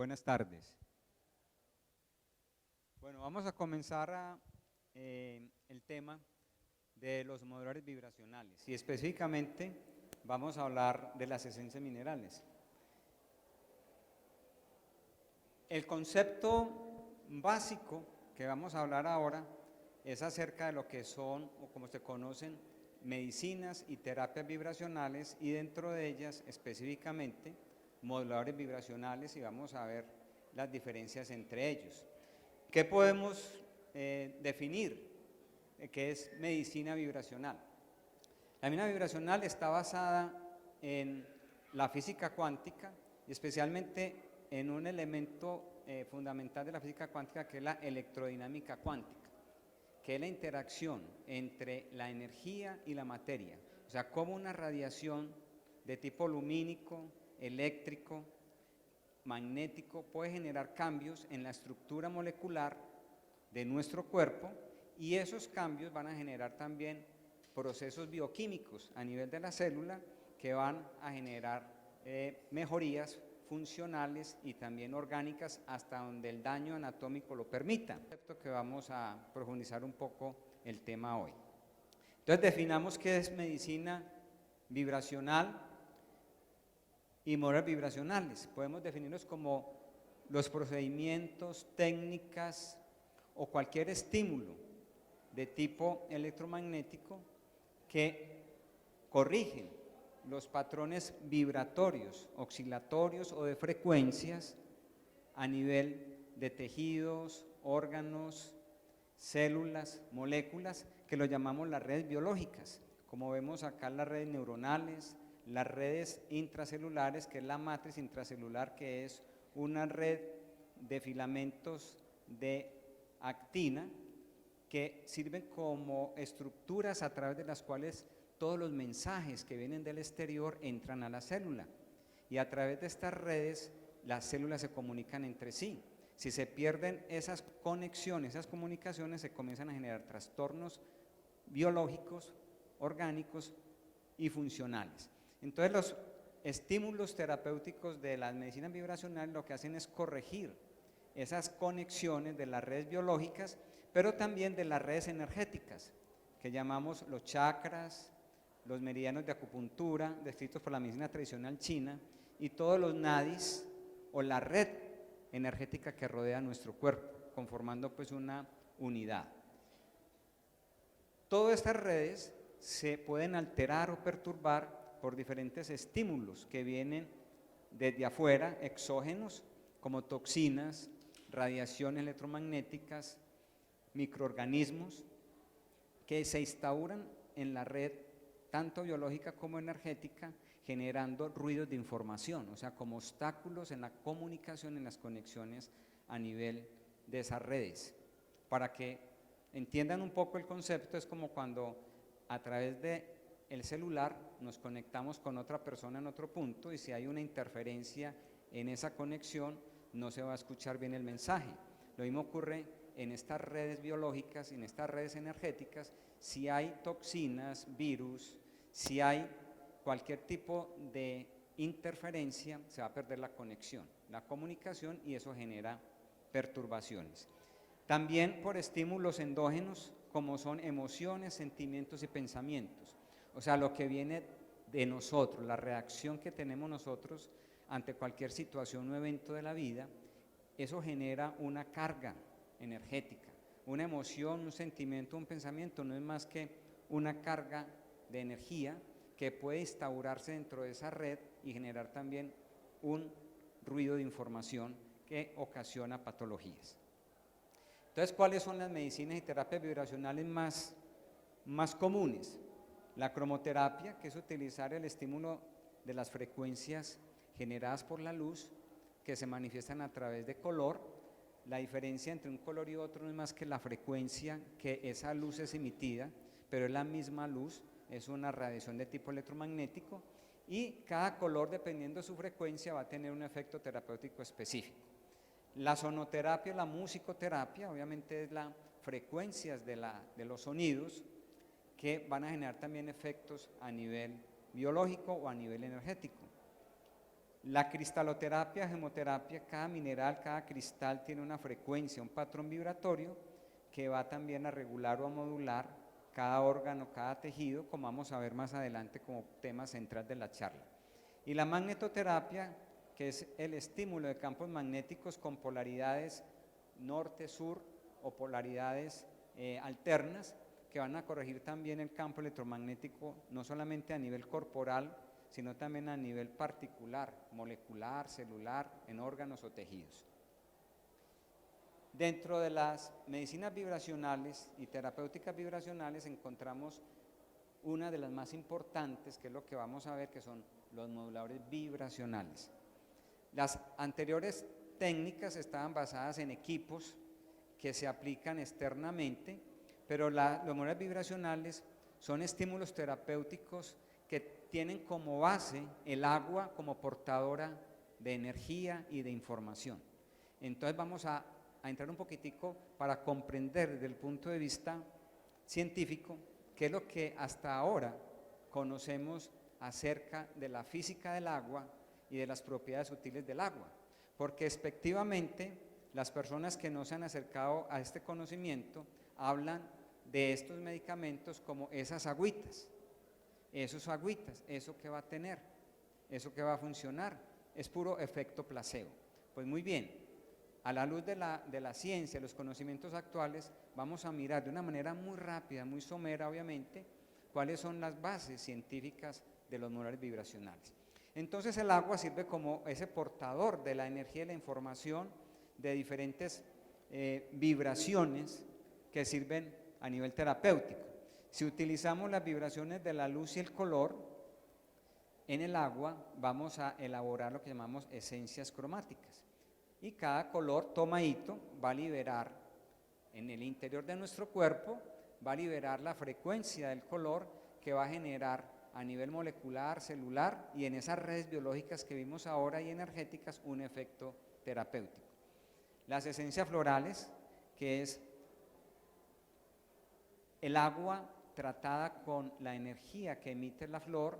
Buenas tardes. Bueno, vamos a comenzar el tema de los moduladores vibracionales y específicamente vamos a hablar de las esencias minerales. El concepto básico que vamos a hablar ahora es acerca de lo que son, o como se conocen, medicinas y terapias vibracionales, y dentro de ellas específicamente moduladores vibracionales, y vamos a ver las diferencias entre ellos. ¿Qué podemos definir? ¿Qué es medicina vibracional? La medicina vibracional está basada en la física cuántica y especialmente en un elemento fundamental de la física cuántica, que es la electrodinámica cuántica, que es la interacción entre la energía y la materia. O sea, cómo una radiación de tipo lumínico, eléctrico, magnético puede generar cambios en la estructura molecular de nuestro cuerpo, y esos cambios van a generar también procesos bioquímicos a nivel de la célula que van a generar mejorías funcionales y también orgánicas hasta donde el daño anatómico lo permita. Concepto que vamos a profundizar un poco el tema hoy. Entonces definamos qué es medicina vibracional y moduladores vibracionales. Podemos definirlos como los procedimientos, técnicas o cualquier estímulo de tipo electromagnético que corrigen los patrones vibratorios, oscilatorios o de frecuencias a nivel de tejidos, órganos, células, moléculas, que lo llamamos las redes biológicas. Como vemos acá, las redes neuronales, las redes intracelulares, que es la matriz intracelular, que es una red de filamentos de actina que sirven como estructuras a través de las cuales todos los mensajes que vienen del exterior entran a la célula, y a través de estas redes las células se comunican entre sí. Si se pierden esas conexiones, esas comunicaciones, se comienzan a generar trastornos biológicos, orgánicos y funcionales. Entonces los estímulos terapéuticos de las medicinas vibracionales lo que hacen es corregir esas conexiones de las redes biológicas, pero también de las redes energéticas, que llamamos los chakras, los meridianos de acupuntura, descritos por la medicina tradicional china, y todos los nadis o la red energética que rodea nuestro cuerpo, conformando pues una unidad. Todas estas redes se pueden alterar o perturbar por diferentes estímulos que vienen desde afuera, exógenos, como toxinas, radiaciones electromagnéticas, microorganismos que se instauran en la red tanto biológica como energética, generando ruidos de información, o sea, como obstáculos en la comunicación, en las conexiones a nivel de esas redes. Para que entiendan un poco el concepto, es como cuando a través del celular nos conectamos con otra persona en otro punto, y si hay una interferencia en esa conexión no se va a escuchar bien el mensaje. Lo mismo ocurre en estas redes biológicas, en estas redes energéticas. Si hay toxinas, virus, si hay cualquier tipo de interferencia, se va a perder la conexión, la comunicación, y eso genera perturbaciones. También por estímulos endógenos, como son emociones, sentimientos y pensamientos. O sea, lo que viene de nosotros, la reacción que tenemos nosotros ante cualquier situación o evento de la vida, eso genera una carga energética. Una emoción, un sentimiento, un pensamiento no es más que una carga de energía que puede instaurarse dentro de esa red y generar también un ruido de información que ocasiona patologías. Entonces, ¿cuáles son las medicinas y terapias vibracionales más comunes? La cromoterapia, que es utilizar el estímulo de las frecuencias generadas por la luz, que se manifiestan a través de color. La diferencia entre un color y otro no es más que la frecuencia que esa luz es emitida, pero es la misma luz, es una radiación de tipo electromagnético, y cada color, dependiendo de su frecuencia, va a tener un efecto terapéutico específico. La sonoterapia, la musicoterapia, obviamente es las frecuencias de los sonidos que van a generar también efectos a nivel biológico o a nivel energético. La cristaloterapia, gemoterapia, cada mineral, cada cristal tiene una frecuencia, un patrón vibratorio que va también a regular o a modular cada órgano, cada tejido, como vamos a ver más adelante como tema central de la charla. Y la magnetoterapia, que es el estímulo de campos magnéticos con polaridades norte-sur o polaridades alternas, que van a corregir también el campo electromagnético, no solamente a nivel corporal, sino también a nivel particular, molecular, celular, en órganos o tejidos. Dentro de las medicinas vibracionales y terapéuticas vibracionales encontramos una de las más importantes, que es lo que vamos a ver, que son los moduladores vibracionales. Las anteriores técnicas estaban basadas en equipos que se aplican externamente, pero los moduladores vibracionales son estímulos terapéuticos que tienen como base el agua como portadora de energía y de información. Entonces vamos a entrar un poquitico para comprender desde el punto de vista científico qué es lo que hasta ahora conocemos acerca de la física del agua y de las propiedades sutiles del agua, porque efectivamente las personas que no se han acercado a este conocimiento hablan de estos medicamentos como esas agüitas, eso que va a tener, eso que va a funcionar, es puro efecto placebo. Pues muy bien, a la luz de la ciencia, los conocimientos actuales, vamos a mirar de una manera muy rápida, muy somera obviamente, cuáles son las bases científicas de los moduladores vibracionales. Entonces el agua sirve como ese portador de la energía y la información de diferentes vibraciones que sirven a nivel terapéutico. Si utilizamos las vibraciones de la luz y el color en el agua, vamos a elaborar lo que llamamos esencias cromáticas. Y cada color tomadito va a liberar en el interior de nuestro cuerpo, va a liberar la frecuencia del color que va a generar a nivel molecular, celular y en esas redes biológicas que vimos ahora y energéticas un efecto terapéutico. Las esencias florales, que es el agua tratada con la energía que emite la flor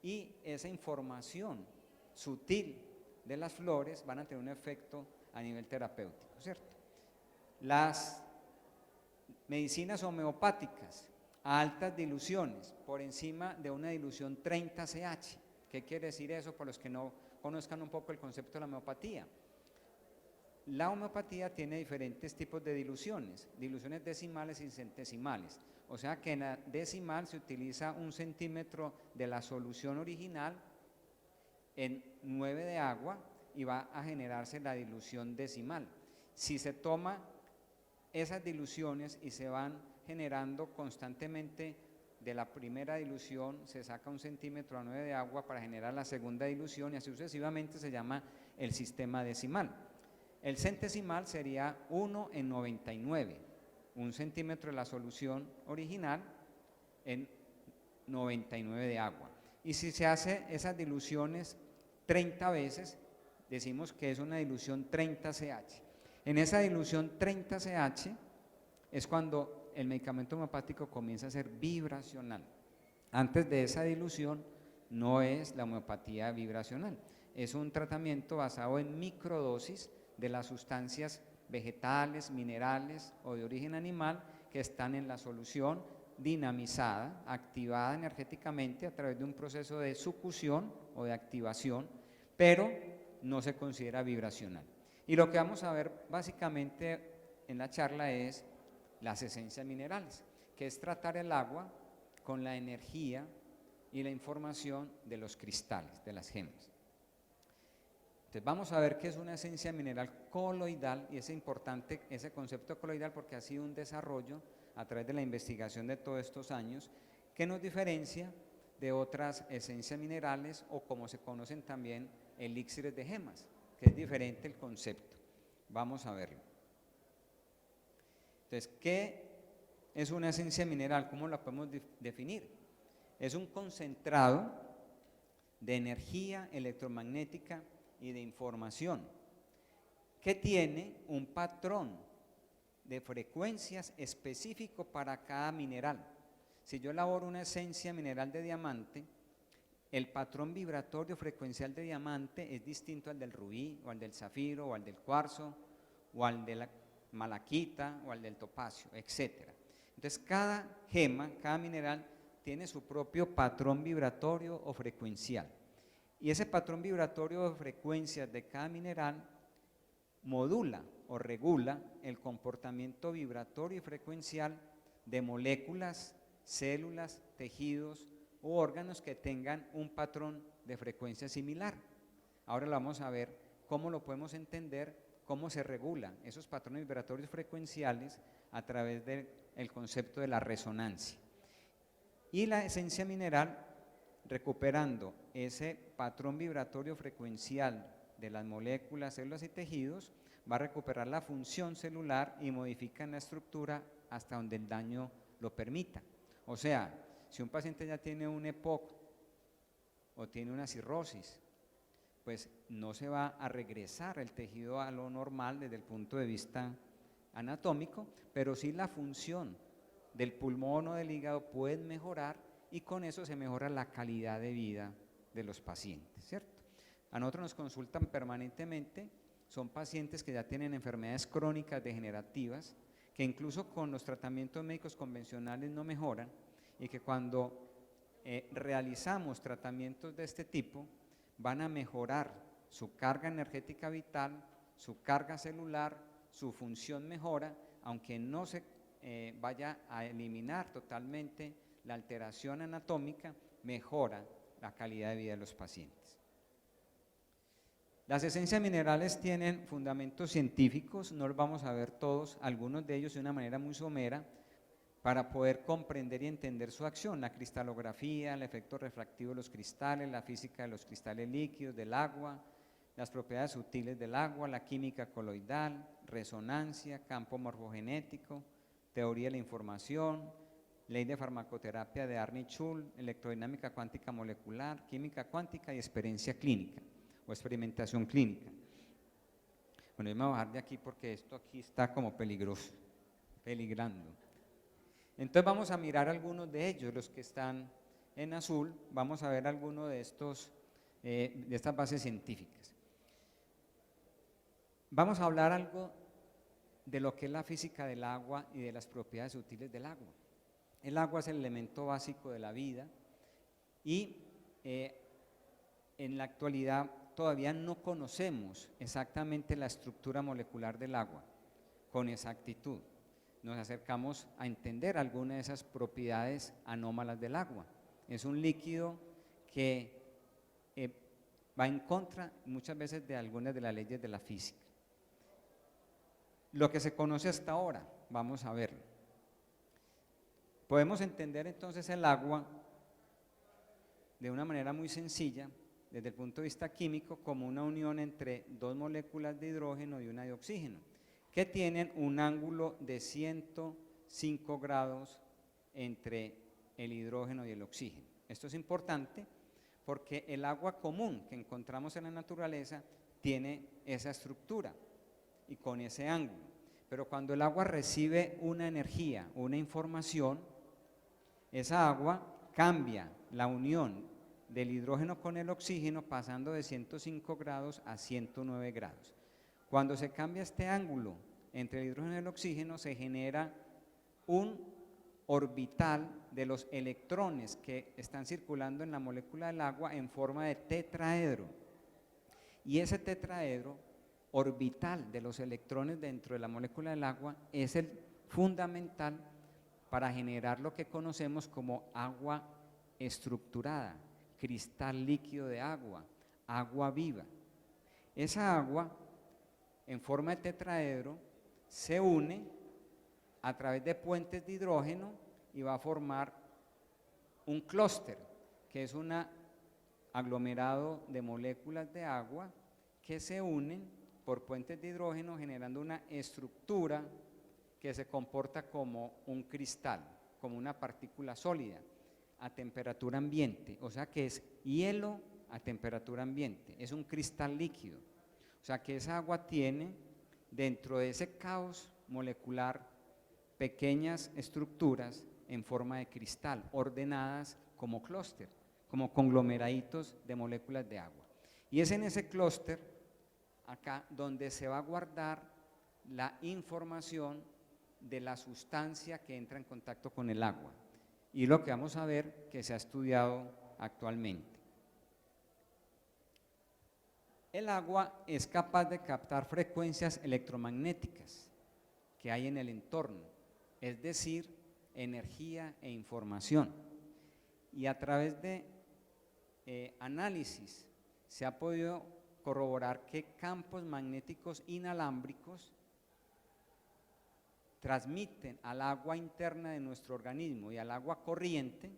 y esa información sutil de las flores van a tener un efecto a nivel terapéutico, ¿cierto? Las medicinas homeopáticas a altas diluciones, por encima de una dilución 30 CH. ¿Qué quiere decir eso para los que no conozcan un poco el concepto de la homeopatía? La homeopatía tiene diferentes tipos de diluciones decimales y centesimales. O sea que en la decimal se utiliza 1 centímetro de la solución original en 9 de agua y va a generarse la dilución decimal. Si se toma esas diluciones y se van generando constantemente de la primera dilución, se saca 1 centímetro a 9 de agua para generar la segunda dilución y así sucesivamente, se llama el sistema decimal. El centesimal sería 1 en 99, 1 centímetro de la solución original en 99 de agua. Y si se hace esas diluciones 30 veces, decimos que es una dilución 30 CH. En esa dilución 30 CH es cuando el medicamento homeopático comienza a ser vibracional. Antes de esa dilución no es la homeopatía vibracional, es un tratamiento basado en microdosis de las sustancias vegetales, minerales o de origen animal que están en la solución dinamizada, activada energéticamente a través de un proceso de sucusión o de activación, pero no se considera vibracional. Y lo que vamos a ver básicamente en la charla es las esencias minerales, que es tratar el agua con la energía y la información de los cristales, de las gemas. Entonces vamos a ver qué es una esencia mineral coloidal, y es importante ese concepto coloidal porque ha sido un desarrollo a través de la investigación de todos estos años que nos diferencia de otras esencias minerales o como se conocen también elixires de gemas, que es diferente el concepto. Vamos a verlo. Entonces, ¿qué es una esencia mineral? ¿Cómo la podemos definir? Es un concentrado de energía electromagnética y de información que tiene un patrón de frecuencias específico para cada mineral. Si yo elaboro una esencia mineral de diamante, el patrón vibratorio frecuencial de diamante es distinto al del rubí, o al del zafiro, o al del cuarzo, o al de la malaquita, o al del topacio, etc. Entonces, cada gema, cada mineral, tiene su propio patrón vibratorio o frecuencial. Y ese patrón vibratorio o frecuencias de cada mineral modula o regula el comportamiento vibratorio y frecuencial de moléculas, células, tejidos u órganos que tengan un patrón de frecuencia similar. Ahora lo vamos a ver cómo lo podemos entender, cómo se regulan esos patrones vibratorios frecuenciales a través del concepto de la resonancia. Y la esencia mineral, recuperando ese patrón vibratorio frecuencial de las moléculas, células y tejidos, va a recuperar la función celular y modifica la estructura hasta donde el daño lo permita. O sea, si un paciente ya tiene un EPOC o tiene una cirrosis, pues no se va a regresar el tejido a lo normal desde el punto de vista anatómico, pero sí la función del pulmón o del hígado puede mejorar y con eso se mejora la calidad de vida de los pacientes, ¿cierto? A nosotros nos consultan permanentemente, son pacientes que ya tienen enfermedades crónicas degenerativas, que incluso con los tratamientos médicos convencionales no mejoran y que cuando realizamos tratamientos de este tipo van a mejorar su carga energética vital, su carga celular, su función mejora, aunque no se vaya a eliminar totalmente la alteración anatómica, mejora la calidad de vida de los pacientes. Las esencias minerales tienen fundamentos científicos, no los vamos a ver todos, algunos de ellos de una manera muy somera, para poder comprender y entender su acción, la cristalografía, el efecto refractivo de los cristales, la física de los cristales líquidos, del agua, las propiedades sutiles del agua, la química coloidal, resonancia, campo morfogenético, teoría de la información, ley de farmacoterapia de Arne-Schul, electrodinámica cuántica molecular, química cuántica y experiencia clínica o experimentación clínica. Bueno, yo me voy a bajar de aquí porque esto aquí está como peligroso, peligrando. Entonces vamos a mirar algunos de ellos, los que están en azul, vamos a ver algunos de estas bases científicas. Vamos a hablar algo de lo que es la física del agua y de las propiedades útiles del agua. El agua es el elemento básico de la vida y en la actualidad todavía no conocemos exactamente la estructura molecular del agua con exactitud. Nos acercamos a entender algunas de esas propiedades anómalas del agua. Es un líquido que va en contra muchas veces de algunas de las leyes de la física. Lo que se conoce hasta ahora, vamos a verlo. Podemos entender entonces el agua de una manera muy sencilla, desde el punto de vista químico, como una unión entre dos moléculas de hidrógeno y una de oxígeno, que tienen un ángulo de 105 grados entre el hidrógeno y el oxígeno. Esto es importante porque el agua común que encontramos en la naturaleza tiene esa estructura y con ese ángulo. Pero cuando el agua recibe una energía, una información, esa agua cambia la unión del hidrógeno con el oxígeno pasando de 105 grados a 109 grados. Cuando se cambia este ángulo entre el hidrógeno y el oxígeno, se genera un orbital de los electrones que están circulando en la molécula del agua en forma de tetraedro. Y ese tetraedro orbital de los electrones dentro de la molécula del agua es el fundamental para generar lo que conocemos como agua estructurada, cristal líquido de agua, agua viva. Esa agua en forma de tetraedro se une a través de puentes de hidrógeno y va a formar un clúster, que es un aglomerado de moléculas de agua que se unen por puentes de hidrógeno generando una estructura que se comporta como un cristal, como una partícula sólida a temperatura ambiente, o sea que es hielo a temperatura ambiente, es un cristal líquido, o sea que esa agua tiene dentro de ese caos molecular pequeñas estructuras en forma de cristal, ordenadas como clúster, como conglomeraditos de moléculas de agua. Y es en ese clúster, acá, donde se va a guardar la información de la sustancia que entra en contacto con el agua. Y lo que vamos a ver que se ha estudiado actualmente. El agua es capaz de captar frecuencias electromagnéticas que hay en el entorno, es decir, energía e información. Y a través de análisis se ha podido corroborar que campos magnéticos inalámbricos transmiten al agua interna de nuestro organismo y al agua corriente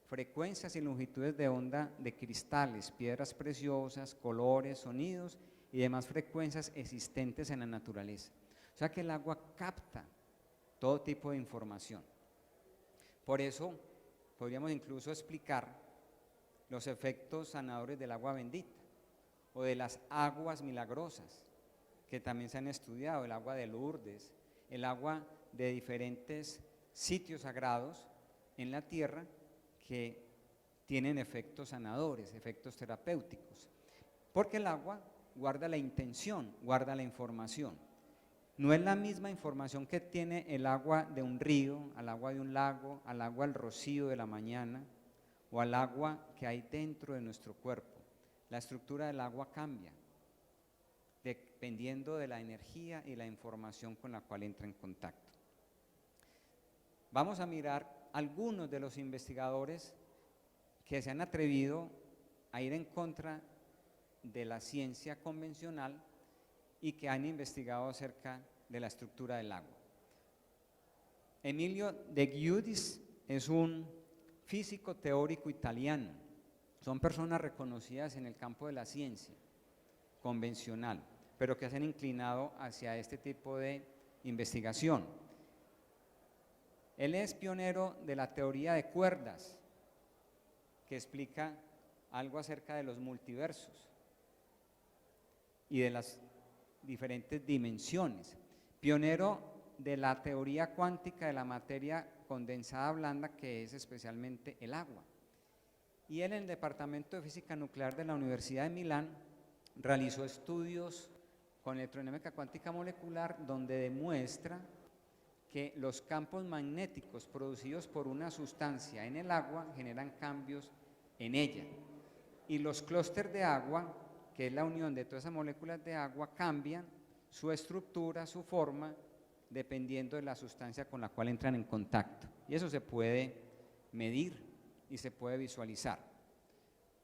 frecuencias y longitudes de onda de cristales, piedras preciosas, colores, sonidos y demás frecuencias existentes en la naturaleza. O sea que el agua capta todo tipo de información. Por eso podríamos incluso explicar los efectos sanadores del agua bendita o de las aguas milagrosas, que también se han estudiado, el agua de Lourdes, el agua de diferentes sitios sagrados en la tierra que tienen efectos sanadores, efectos terapéuticos, porque el agua guarda la intención, guarda la información. No es la misma información que tiene el agua de un río, al agua de un lago, al agua del rocío de la mañana o al agua que hay dentro de nuestro cuerpo. La estructura del agua cambia dependiendo de la energía y la información con la cual entra en contacto. Vamos a mirar algunos de los investigadores que se han atrevido a ir en contra de la ciencia convencional y que han investigado acerca de la estructura del agua. Emilio De Giudis es un físico teórico italiano. Son personas reconocidas en el campo de la ciencia convencional, pero que se han inclinado hacia este tipo de investigación. Él es pionero de la teoría de cuerdas, que explica algo acerca de los multiversos y de las diferentes dimensiones. Pionero de la teoría cuántica de la materia condensada blanda, que es especialmente el agua. Y él, en el Departamento de Física Nuclear de la Universidad de Milán, realizó estudios con electrodinámica cuántica molecular donde demuestra que los campos magnéticos producidos por una sustancia en el agua generan cambios en ella. Y los clústeres de agua, que es la unión de todas esas moléculas de agua, cambian su estructura, su forma, dependiendo de la sustancia con la cual entran en contacto. Y eso se puede medir y se puede visualizar.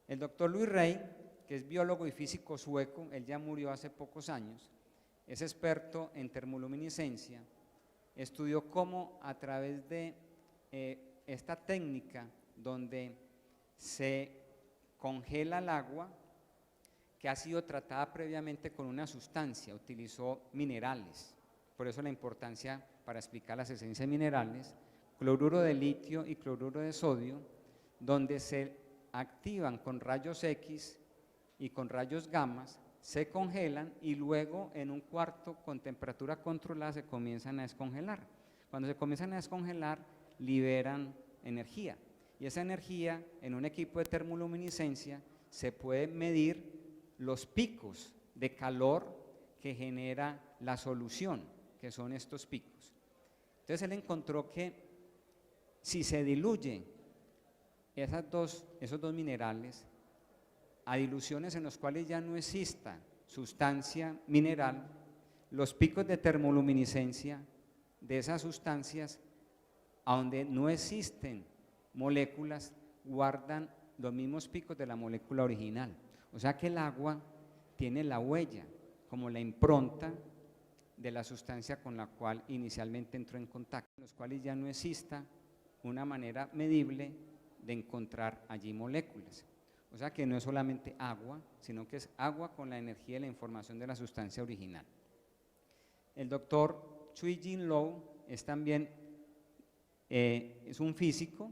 El doctor Louis Rey, que es biólogo y físico sueco, él ya murió hace pocos años, es experto en termoluminiscencia, estudió cómo a través de esta técnica donde se congela el agua que ha sido tratada previamente con una sustancia, utilizó minerales, por eso la importancia para explicar las esencias minerales, cloruro de litio y cloruro de sodio, donde se activan con rayos X y con rayos gamma, se congelan y luego en un cuarto con temperatura controlada se comienzan a descongelar. Cuando se comienzan a descongelar, liberan energía. Y esa energía, en un equipo de termoluminiscencia, se puede medir los picos de calor que genera la solución, que son estos picos. Entonces él encontró que si se diluyen esos dos minerales a diluciones en los cuales ya no exista sustancia mineral, los picos de termoluminiscencia de esas sustancias, a donde no existen moléculas, guardan los mismos picos de la molécula original. O sea que el agua tiene la huella, como la impronta de la sustancia con la cual inicialmente entró en contacto, en los cuales ya no exista una manera medible de encontrar allí moléculas. O sea que no es solamente agua, sino que es agua con la energía y la información de la sustancia original. El doctor Cui-Jin Low es también es un físico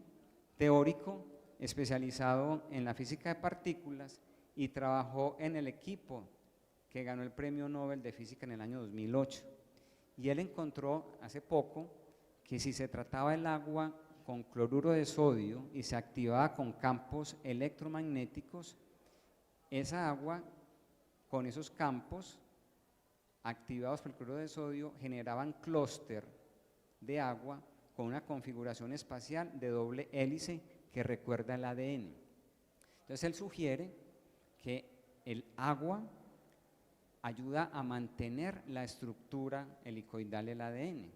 teórico especializado en la física de partículas y trabajó en el equipo que ganó el Premio Nobel de Física en el año 2008. Y él encontró hace poco que si se trataba el agua con cloruro de sodio y se activaba con campos electromagnéticos, esa agua con esos campos activados por el cloruro de sodio generaban clúster de agua con una configuración espacial de doble hélice que recuerda el ADN. Entonces él sugiere que el agua ayuda a mantener la estructura helicoidal del ADN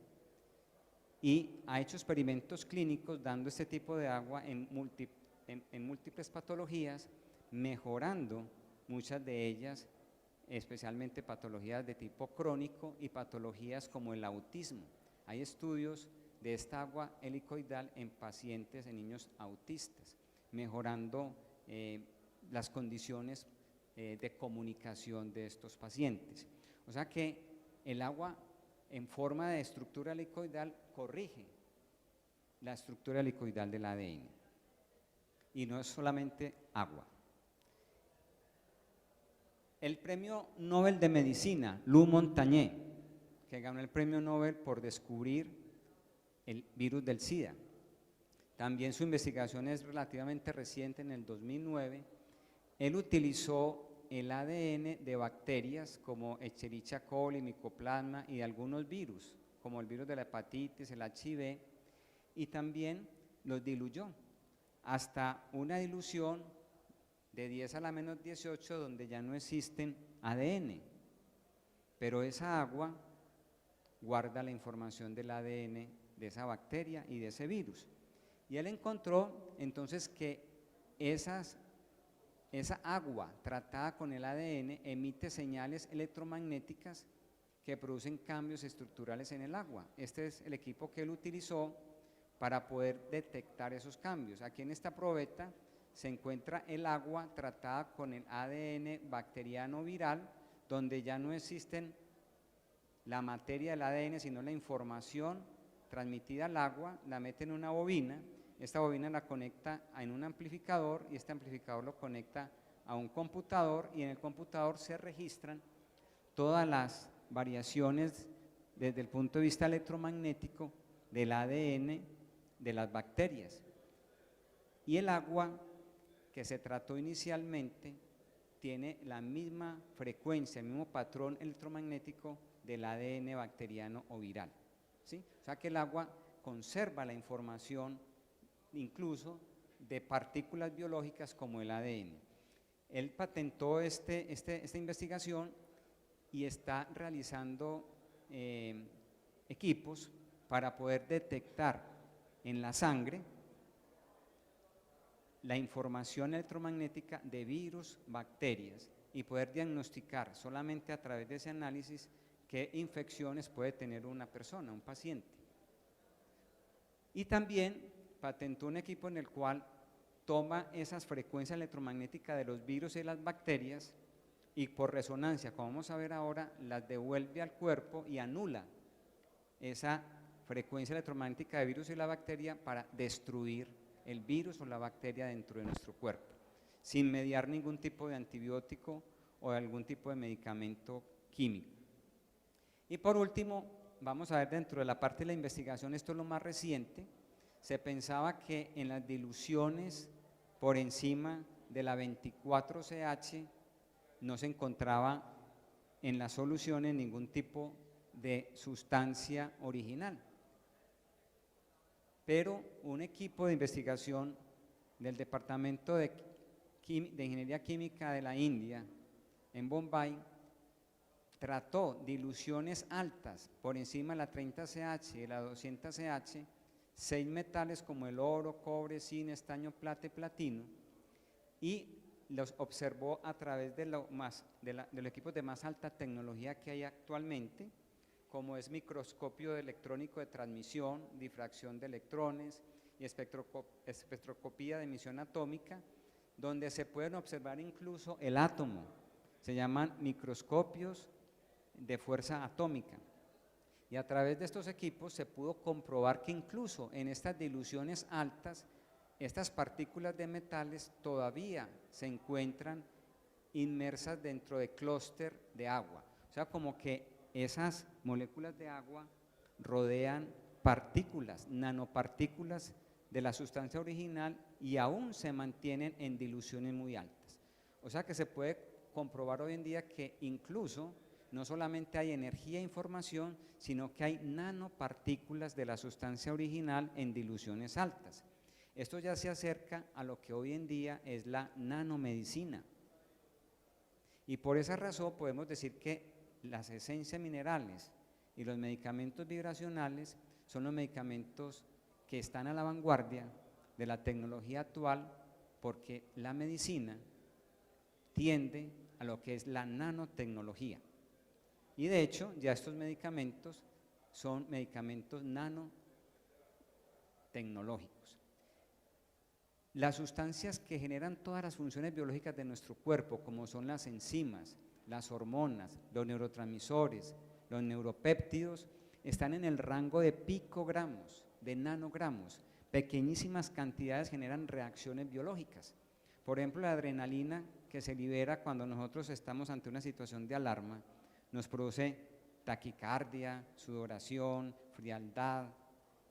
y ha hecho experimentos clínicos dando este tipo de agua en múltiples patologías, mejorando muchas de ellas, especialmente patologías de tipo crónico y patologías como el autismo. Hay estudios de esta agua helicoidal en pacientes, en niños autistas, mejorando las condiciones de comunicación de estos pacientes. O sea que el agua en forma de estructura helicoidal corrige la estructura helicoidal del ADN y no es solamente agua. El premio Nobel de Medicina, Lou Montagnier, que ganó el premio Nobel por descubrir el virus del SIDA. También su investigación es relativamente reciente, en el 2009. Él utilizó el ADN de bacterias como Escherichia coli, Mycoplasma y de algunos virus, como el virus de la hepatitis, el HIV, y también los diluyó hasta una dilución de 10 a la menos 18, donde ya no existen ADN, pero esa agua guarda la información del ADN de esa bacteria y de ese virus. Y él encontró entonces que esa agua tratada con el ADN emite señales electromagnéticas que producen cambios estructurales en el agua. Este es el equipo que él utilizó para poder detectar esos cambios. Aquí en esta probeta se encuentra el agua tratada con el ADN bacteriano viral, donde ya no existen la materia del ADN, sino la información transmitida al agua, la mete en una bobina. Esta bobina la conecta en un amplificador y este amplificador lo conecta a un computador y en el computador se registran todas las variaciones desde el punto de vista electromagnético del ADN de las bacterias. Y el agua que se trató inicialmente tiene la misma frecuencia, el mismo patrón electromagnético del ADN bacteriano o viral, ¿sí? O sea que el agua conserva la información incluso de partículas biológicas como el ADN. Él patentó esta investigación y está realizando equipos para poder detectar en la sangre la información electromagnética de virus, bacterias y poder diagnosticar solamente a través de ese análisis qué infecciones puede tener una persona, un paciente. Y también patentó un equipo en el cual toma esas frecuencias electromagnéticas de los virus y las bacterias y por resonancia, como vamos a ver ahora, las devuelve al cuerpo y anula esa frecuencia electromagnética de virus y la bacteria para destruir el virus o la bacteria dentro de nuestro cuerpo, sin mediar ningún tipo de antibiótico o de algún tipo de medicamento químico. Y por último, vamos a ver dentro de la parte de la investigación, esto es lo más reciente, se pensaba que en las diluciones por encima de la 24CH no se encontraba en las soluciones ningún tipo de sustancia original. Pero un equipo de investigación del Departamento de Ingeniería Química de la India, en Bombay, trató diluciones altas por encima de la 30CH y de la 200CH, 6 metales como el oro, cobre, zinc, estaño, plata y platino, y los observó a través de los equipos de más alta tecnología que hay actualmente, como es microscopio electrónico de transmisión, difracción de electrones y espectroscopía de emisión atómica, donde se pueden observar incluso el átomo. Se llaman microscopios de fuerza atómica. Y a través de estos equipos se pudo comprobar que incluso en estas diluciones altas, estas partículas de metales todavía se encuentran inmersas dentro de clúster de agua. O sea, como que esas moléculas de agua rodean partículas, nanopartículas de la sustancia original y aún se mantienen en diluciones muy altas. O sea que se puede comprobar hoy en día que incluso no solamente hay energía e información, sino que hay nanopartículas de la sustancia original en diluciones altas. Esto ya se acerca a lo que hoy en día es la nanomedicina. Y por esa razón podemos decir que las esencias minerales y los medicamentos vibracionales son los medicamentos que están a la vanguardia de la tecnología actual, porque la medicina tiende a lo que es la nanotecnología. Y de hecho, ya estos medicamentos son medicamentos nanotecnológicos. Las sustancias que generan todas las funciones biológicas de nuestro cuerpo, como son las enzimas, las hormonas, los neurotransmisores, los neuropéptidos, están en el rango de picogramos, de nanogramos. Pequeñísimas cantidades generan reacciones biológicas. Por ejemplo, la adrenalina que se libera cuando nosotros estamos ante una situación de alarma, nos produce taquicardia, sudoración, frialdad,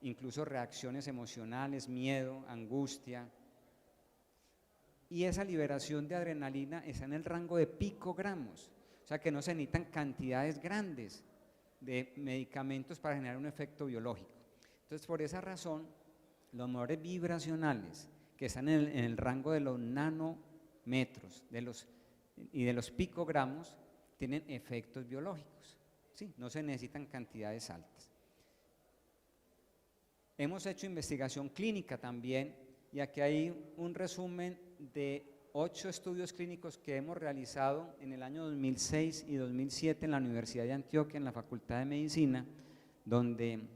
incluso reacciones emocionales, miedo, angustia. Y esa liberación de adrenalina está en el rango de picogramos, o sea que no se necesitan cantidades grandes de medicamentos para generar un efecto biológico. Entonces, por esa razón, los motores vibracionales que están en el rango de los nanómetros y de los picogramos tienen efectos biológicos, ¿sí? No se necesitan cantidades altas. Hemos hecho investigación clínica también, y aquí hay un resumen de 8 estudios clínicos que hemos realizado en el año 2006 y 2007 en la Universidad de Antioquia, en la Facultad de Medicina, donde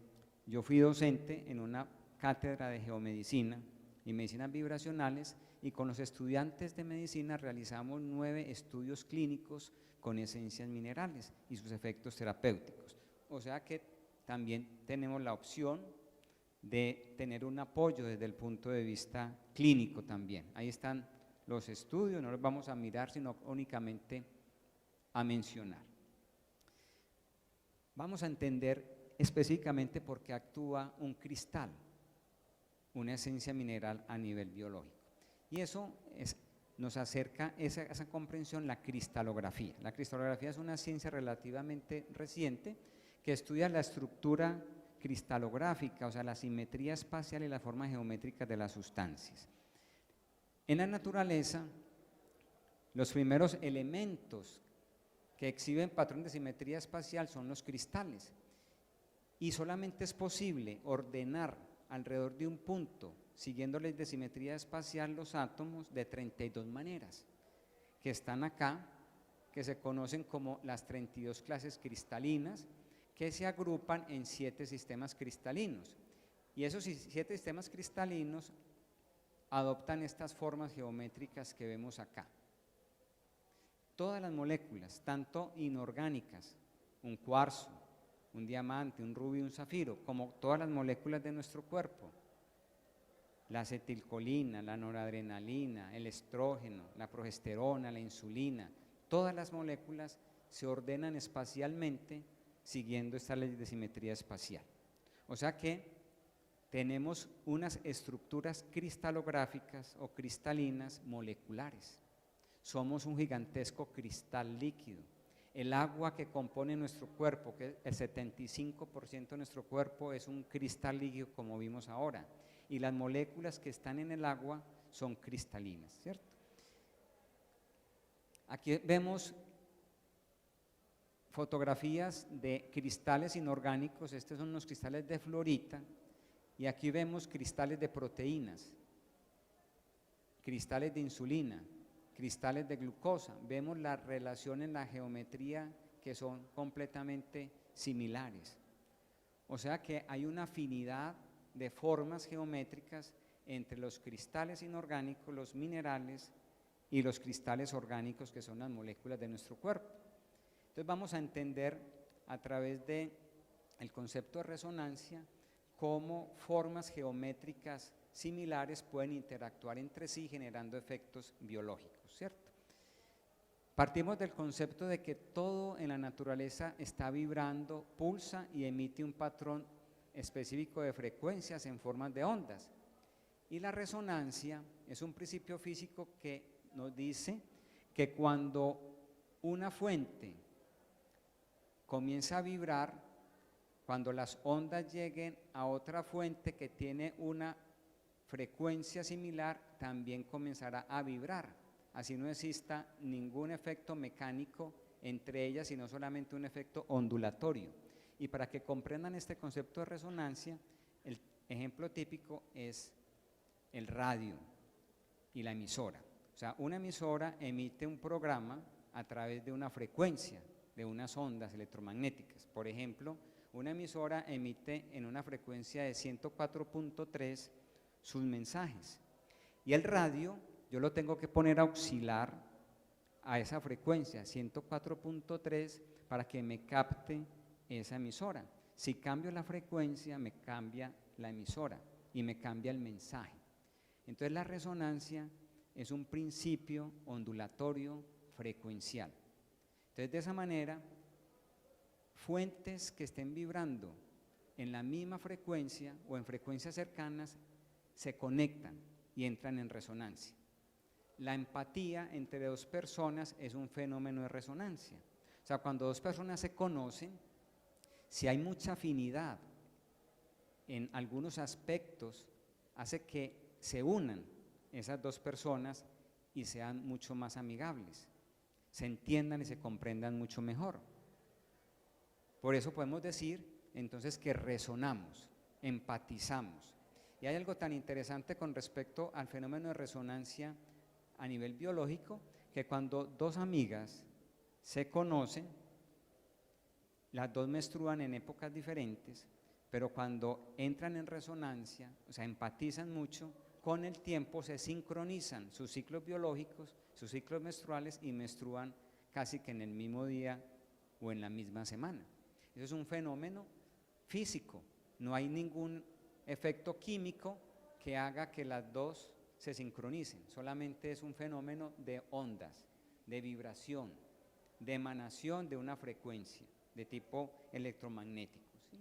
yo fui docente en una cátedra de geomedicina y medicinas vibracionales, y con los estudiantes de medicina realizamos 9 estudios clínicos con esencias minerales y sus efectos terapéuticos. O sea que también tenemos la opción de tener un apoyo desde el punto de vista clínico también. Ahí están los estudios, no los vamos a mirar, sino únicamente a mencionar. Vamos a entender específicamente por qué actúa un cristal, una esencia mineral a nivel biológico. Y eso nos acerca esa comprensión, la cristalografía. La cristalografía es una ciencia relativamente reciente que estudia la estructura cristalográfica, o sea, la simetría espacial y las formas geométricas de las sustancias. En la naturaleza, los primeros elementos que exhiben patrón de simetría espacial son los cristales, y solamente es posible ordenar alrededor de un punto, siguiendo leyes de simetría espacial, los átomos de 32 maneras, que están acá, que se conocen como las 32 clases cristalinas, que se agrupan en 7 sistemas cristalinos. Y esos 7 sistemas cristalinos adoptan estas formas geométricas que vemos acá. Todas las moléculas, tanto inorgánicas, un cuarzo, un diamante, un rubio, un zafiro, como todas las moléculas de nuestro cuerpo, la acetilcolina, la noradrenalina, el estrógeno, la progesterona, la insulina, todas las moléculas se ordenan espacialmente siguiendo esta ley de simetría espacial. O sea que tenemos unas estructuras cristalográficas o cristalinas moleculares. Somos un gigantesco cristal líquido. El agua que compone nuestro cuerpo, que el 75% de nuestro cuerpo es un cristal líquido, como vimos ahora, y las moléculas que están en el agua son cristalinas, ¿cierto? Aquí vemos fotografías de cristales inorgánicos. Estos son los cristales de fluorita, y aquí vemos cristales de proteínas, cristales de insulina, cristales de glucosa. Vemos la relación en la geometría que son completamente similares. O sea que hay una afinidad de formas geométricas entre los cristales inorgánicos, los minerales, y los cristales orgánicos, que son las moléculas de nuestro cuerpo. Entonces vamos a entender a través del concepto de resonancia cómo formas geométricas similares pueden interactuar entre sí generando efectos biológicos, ¿cierto? Partimos del concepto de que todo en la naturaleza está vibrando, pulsa y emite un patrón específico de frecuencias en formas de ondas. Y la resonancia es un principio físico que nos dice que cuando una fuente comienza a vibrar, cuando las ondas lleguen a otra fuente que tiene una frecuencia similar, también comenzará a vibrar. Así no exista ningún efecto mecánico entre ellas, sino solamente un efecto ondulatorio. Y para que comprendan este concepto de resonancia, el ejemplo típico es el radio y la emisora. O sea, una emisora emite un programa a través de una frecuencia, de unas ondas electromagnéticas. Por ejemplo, una emisora emite en una frecuencia de 104.3 sus mensajes. Y el radio yo lo tengo que poner a oscilar a esa frecuencia, 104.3, para que me capte esa emisora. Si cambio la frecuencia, me cambia la emisora y me cambia el mensaje. Entonces la resonancia es un principio ondulatorio frecuencial. Entonces de esa manera, fuentes que estén vibrando en la misma frecuencia o en frecuencias cercanas se conectan y entran en resonancia. La empatía entre dos personas es un fenómeno de resonancia. O sea, cuando dos personas se conocen, si hay mucha afinidad en algunos aspectos, hace que se unan esas dos personas y sean mucho más amigables, se entiendan y se comprendan mucho mejor. Por eso podemos decir entonces que resonamos, empatizamos. Y hay algo tan interesante con respecto al fenómeno de resonancia a nivel biológico, que cuando dos amigas se conocen, las dos menstruan en épocas diferentes, pero cuando entran en resonancia, o sea, empatizan mucho, con el tiempo se sincronizan sus ciclos biológicos, sus ciclos menstruales, y menstruan casi que en el mismo día o en la misma semana. Eso es un fenómeno físico, no hay ningún efecto químico que haga que las dos se sincronicen, solamente es un fenómeno de ondas, de vibración, de emanación de una frecuencia de tipo electromagnético, ¿sí?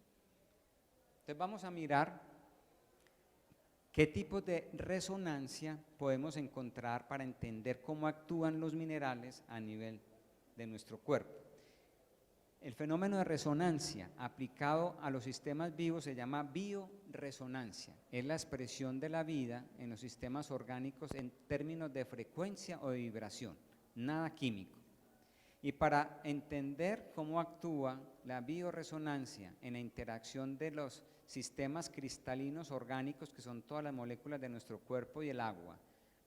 Entonces vamos a mirar qué tipos de resonancia podemos encontrar para entender cómo actúan los minerales a nivel de nuestro cuerpo. El fenómeno de resonancia aplicado a los sistemas vivos se llama bioresonancia. Es la expresión de la vida en los sistemas orgánicos en términos de frecuencia o de vibración, nada químico. Y para entender cómo actúa la bioresonancia en la interacción de los sistemas cristalinos orgánicos, que son todas las moléculas de nuestro cuerpo y el agua,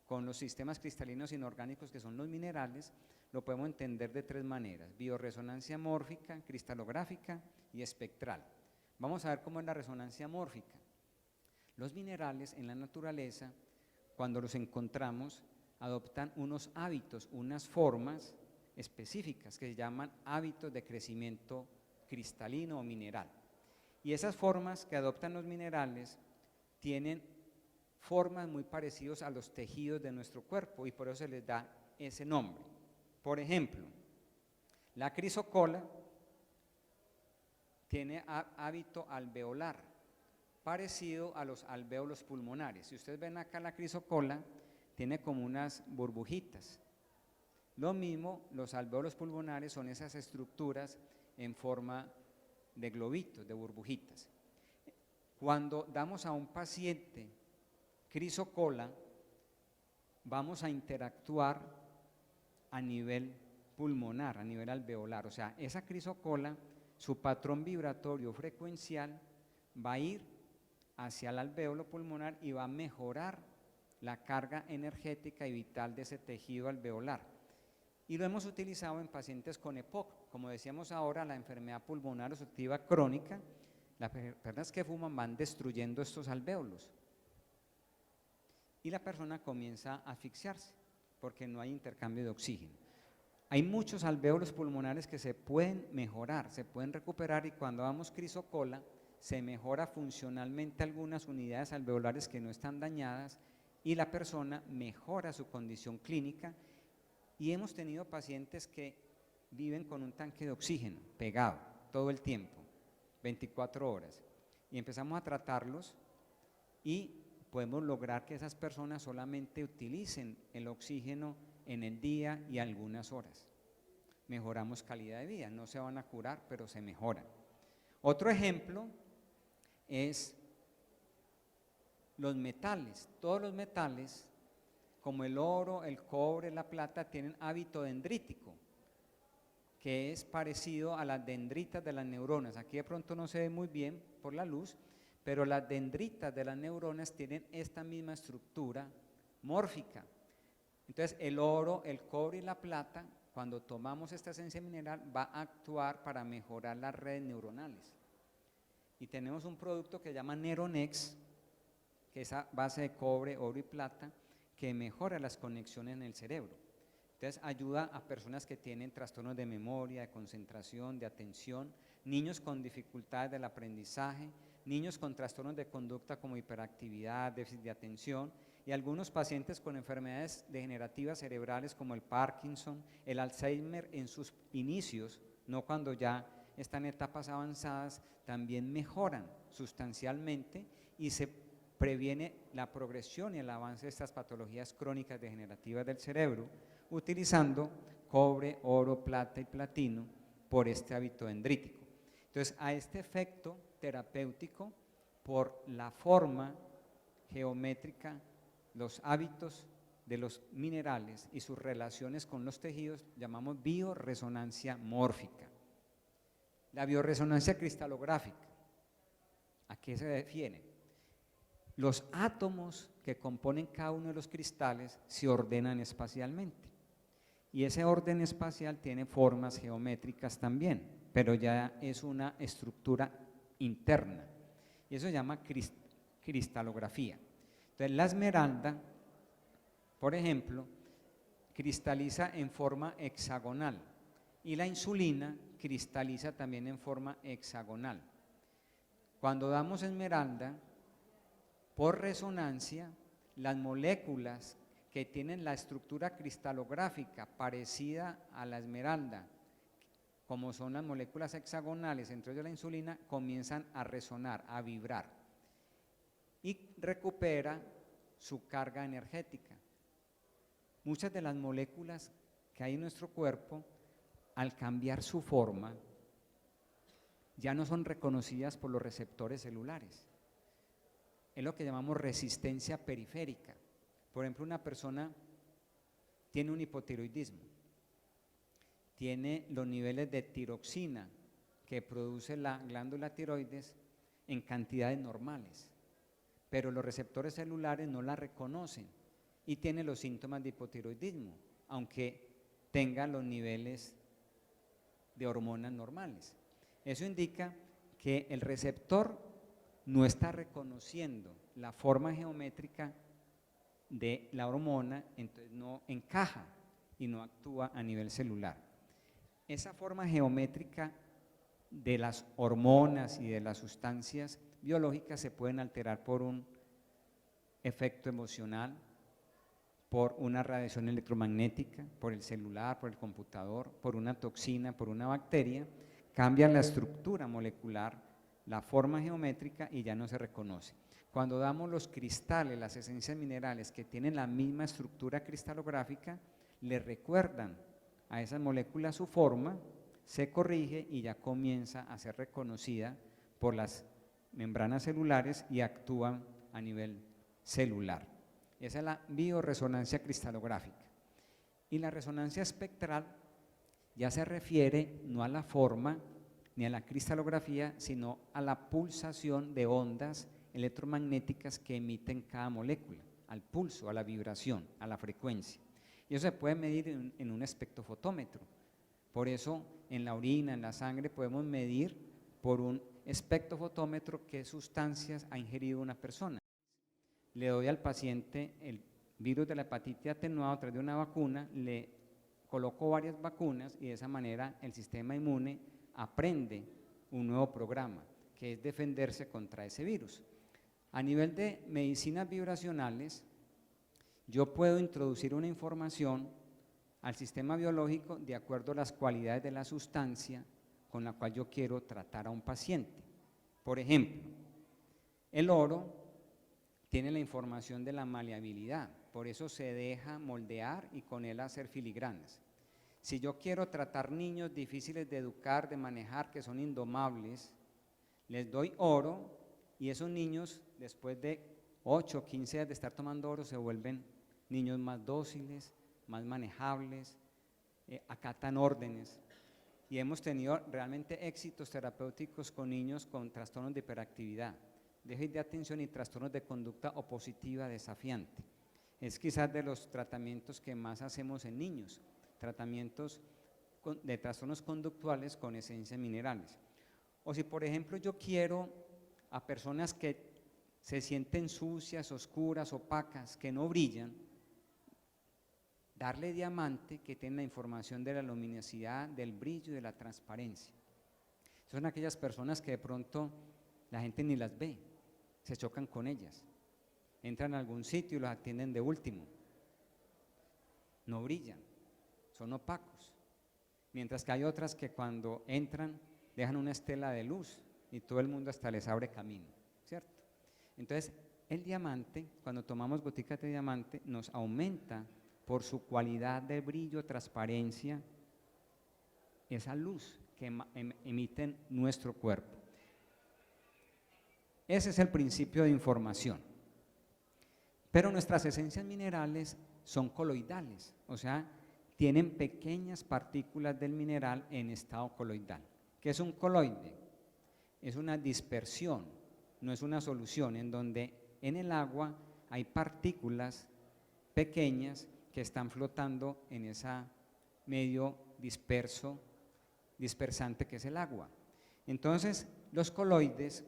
con los sistemas cristalinos inorgánicos, que son los minerales, lo podemos entender de tres maneras: bioresonancia mórfica, cristalográfica y espectral. Vamos a ver cómo es la resonancia mórfica. Los minerales en la naturaleza, cuando los encontramos, adoptan unos hábitos, unas formas específicas que se llaman hábitos de crecimiento cristalino o mineral. Y esas formas que adoptan los minerales tienen formas muy parecidas a los tejidos de nuestro cuerpo y por eso se les da ese nombre. Por ejemplo, la crisocola tiene hábito alveolar, parecido a los alvéolos pulmonares. Si ustedes ven acá la crisocola, tiene como unas burbujitas. Lo mismo, los alvéolos pulmonares son esas estructuras en forma de globitos, de burbujitas. Cuando damos a un paciente crisocola, vamos a interactuar a nivel pulmonar, a nivel alveolar. O sea, esa crisocola, su patrón vibratorio frecuencial va a ir hacia el alvéolo pulmonar y va a mejorar la carga energética y vital de ese tejido alveolar. Y lo hemos utilizado en pacientes con EPOC. Como decíamos ahora, la enfermedad pulmonar obstructiva crónica, las personas que fuman van destruyendo estos alvéolos y la persona comienza a asfixiarse porque no hay intercambio de oxígeno. Hay muchos alvéolos pulmonares que se pueden mejorar, se pueden recuperar, y cuando damos crisocola se mejora funcionalmente algunas unidades alveolares que no están dañadas y la persona mejora su condición clínica. Y hemos tenido pacientes que viven con un tanque de oxígeno pegado todo el tiempo, 24 horas, y empezamos a tratarlos y podemos lograr que esas personas solamente utilicen el oxígeno en el día y algunas horas. Mejoramos calidad de vida, no se van a curar, pero se mejoran. Otro ejemplo es los metales. Todos los metales, como el oro, el cobre, la plata, tienen hábito dendrítico, que es parecido a las dendritas de las neuronas. Aquí de pronto no se ve muy bien por la luz, pero las dendritas de las neuronas tienen esta misma estructura mórfica. Entonces el oro, el cobre y la plata, cuando tomamos esta esencia mineral, va a actuar para mejorar las redes neuronales. Y tenemos un producto que se llama Neuronex, que es a base de cobre, oro y plata, que mejora las conexiones en el cerebro. Entonces ayuda a personas que tienen trastornos de memoria, de concentración, de atención, niños con dificultades del aprendizaje, niños con trastornos de conducta como hiperactividad, déficit de atención, y algunos pacientes con enfermedades degenerativas cerebrales como el Parkinson, el Alzheimer en sus inicios, no cuando ya están en etapas avanzadas, también mejoran sustancialmente y se previene la progresión y el avance de estas patologías crónicas degenerativas del cerebro, utilizando cobre, oro, plata y platino por este hábito dendrítico. Entonces, a este efecto terapéutico, por la forma geométrica, los hábitos de los minerales y sus relaciones con los tejidos, llamamos bioresonancia mórfica. La bioresonancia cristalográfica, ¿a qué se refiere? Los átomos que componen cada uno de los cristales se ordenan espacialmente y ese orden espacial tiene formas geométricas también, pero ya es una estructura interna y eso se llama cristalografía. Entonces la esmeralda, por ejemplo, cristaliza en forma hexagonal y la insulina cristaliza también en forma hexagonal. Cuando damos esmeralda, por resonancia, las moléculas que tienen la estructura cristalográfica parecida a la esmeralda, como son las moléculas hexagonales, entre ellas la insulina, comienzan a resonar, a vibrar y recupera su carga energética. Muchas de las moléculas que hay en nuestro cuerpo, al cambiar su forma, ya no son reconocidas por los receptores celulares. Es lo que llamamos resistencia periférica. Por ejemplo, una persona tiene un hipotiroidismo, tiene los niveles de tiroxina que produce la glándula tiroides en cantidades normales, pero los receptores celulares no la reconocen y tiene los síntomas de hipotiroidismo, aunque tenga los niveles de hormonas normales. Eso indica que el receptor no está reconociendo la forma geométrica de la hormona, entonces no encaja y no actúa a nivel celular. Esa forma geométrica de las hormonas y de las sustancias biológicas se pueden alterar por un efecto emocional, por una radiación electromagnética, por el celular, por el computador, por una toxina, por una bacteria, cambian la estructura molecular, la forma geométrica y ya no se reconoce. Cuando damos los cristales, las esencias minerales que tienen la misma estructura cristalográfica, le recuerdan a esas moléculas su forma, se corrige y ya comienza a ser reconocida por las membranas celulares y actúan a nivel celular. Esa es la bioresonancia cristalográfica. Y la resonancia espectral ya se refiere no a la forma ni a la cristalografía, sino a la pulsación de ondas electromagnéticas que emiten cada molécula, al pulso, a la vibración, a la frecuencia. Y eso se puede medir en un espectrofotómetro. Por eso en la orina, en la sangre, podemos medir por un espectrofotómetro qué sustancias ha ingerido una persona. Le doy al paciente el virus de la hepatitis atenuado a través de una vacuna, le coloco varias vacunas y de esa manera el sistema inmune aprende un nuevo programa, que es defenderse contra ese virus. A nivel de medicinas vibracionales, yo puedo introducir una información al sistema biológico de acuerdo a las cualidades de la sustancia con la cual yo quiero tratar a un paciente. Por ejemplo, el oro tiene la información de la maleabilidad, por eso se deja moldear y con él hacer filigranas. Si yo quiero tratar niños difíciles de educar, de manejar, que son indomables, les doy oro y esos niños, después de 8 o 15 días de estar tomando oro, se vuelven niños más dóciles, más manejables, acatan órdenes. Y hemos tenido realmente éxitos terapéuticos con niños con trastornos de hiperactividad, déficit de atención y trastornos de conducta opositiva desafiante. Es quizás de los tratamientos que más hacemos en niños, tratamientos de trastornos conductuales con esencias minerales. O si por ejemplo yo quiero a personas que se sienten sucias, oscuras, opacas, que no brillan, darle diamante que tiene la información de la luminosidad, del brillo y de la transparencia. Son aquellas personas que de pronto la gente ni las ve, se chocan con ellas, entran a algún sitio y los atienden de último, no brillan, son opacos, mientras que hay otras que cuando entran dejan una estela de luz y todo el mundo hasta les abre camino, ¿cierto? Entonces el diamante, cuando tomamos goticas de diamante, nos aumenta por su cualidad de brillo, transparencia, esa luz que emite nuestro cuerpo. Ese es el principio de información. Pero nuestras esencias minerales son coloidales, o sea, tienen pequeñas partículas del mineral en estado coloidal. ¿Qué es un coloide? Es una dispersión, no es una solución, en donde en el agua hay partículas pequeñas que están flotando en ese medio dispersante que es el agua. Entonces, los coloides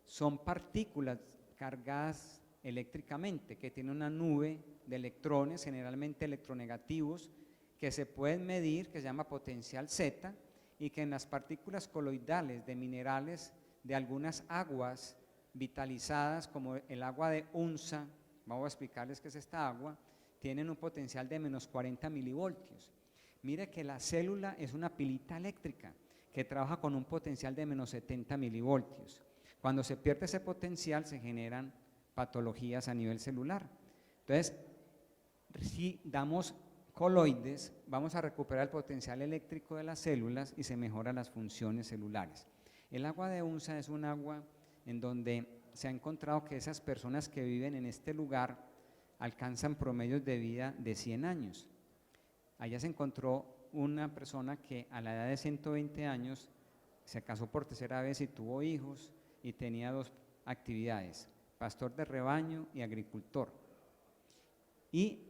son partículas cargadas eléctricamente, que tienen una nube de electrones, generalmente electronegativos, que se pueden medir, que se llama potencial Z, y que en las partículas coloidales de minerales de algunas aguas vitalizadas, como el agua de Unza, vamos a explicarles qué es esta agua, tienen un potencial de menos 40 milivoltios. Mire que la célula es una pilita eléctrica que trabaja con un potencial de menos 70 milivoltios. Cuando se pierde ese potencial se generan patologías a nivel celular. Entonces, si damos coloides, vamos a recuperar el potencial eléctrico de las células y se mejoran las funciones celulares. El agua de Unza es un agua en donde se ha encontrado que esas personas que viven en este lugar alcanzan promedios de vida de 100 años. Allá se encontró una persona que a la edad de 120 años se casó por tercera vez y tuvo hijos y tenía 2 actividades, pastor de rebaño y agricultor. Y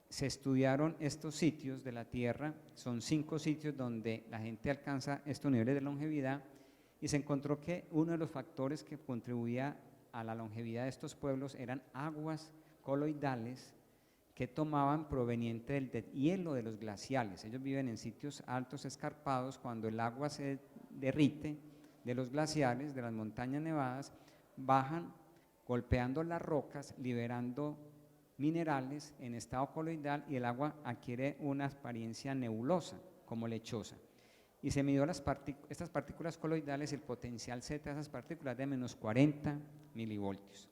se estudiaron estos sitios de la tierra, son 5 sitios donde la gente alcanza estos niveles de longevidad y se encontró que uno de los factores que contribuía a la longevidad de estos pueblos eran aguas coloidales que tomaban proveniente del hielo de los glaciales. Ellos viven en sitios altos escarpados. Cuando el agua se derrite de los glaciales, de las montañas nevadas, bajan golpeando las rocas, liberando minerales en estado coloidal y el agua adquiere una apariencia nebulosa, como lechosa. Y se midió estas partículas coloidales, el potencial Z de esas partículas de menos 40 milivoltios.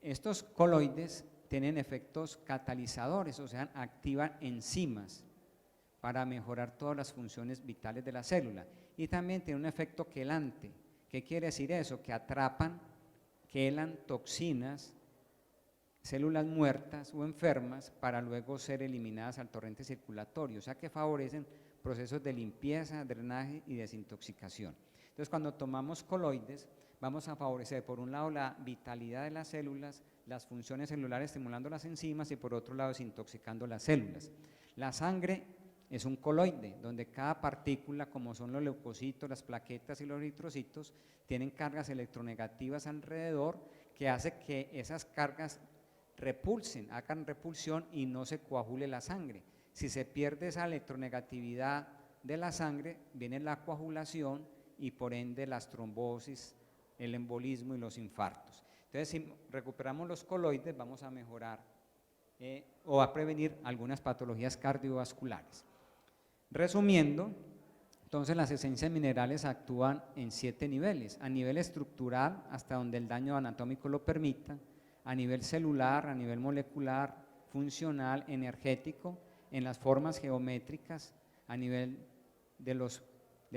Estos coloides tienen efectos catalizadores, o sea, activan enzimas para mejorar todas las funciones vitales de la célula. Y también tienen un efecto quelante. ¿Qué quiere decir eso? Que atrapan, quelan toxinas, células muertas o enfermas para luego ser eliminadas al torrente circulatorio, o sea que favorecen procesos de limpieza, drenaje y desintoxicación. Entonces, cuando tomamos coloides, vamos a favorecer por un lado la vitalidad de las células, las funciones celulares estimulando las enzimas y por otro lado desintoxicando las células. La sangre es un coloide, donde cada partícula, como son los leucocitos, las plaquetas y los eritrocitos, tienen cargas electronegativas alrededor que hace que esas cargas repulsen, hagan repulsión y no se coagule la sangre. Si se pierde esa electronegatividad de la sangre, viene la coagulación y por ende las trombosis, el embolismo y los infartos. Entonces, si recuperamos los coloides, vamos a mejorar o a prevenir algunas patologías cardiovasculares. Resumiendo, entonces las esencias minerales actúan en 7 niveles, a nivel estructural, hasta donde el daño anatómico lo permita, a nivel celular, a nivel molecular, funcional, energético, en las formas geométricas, a nivel de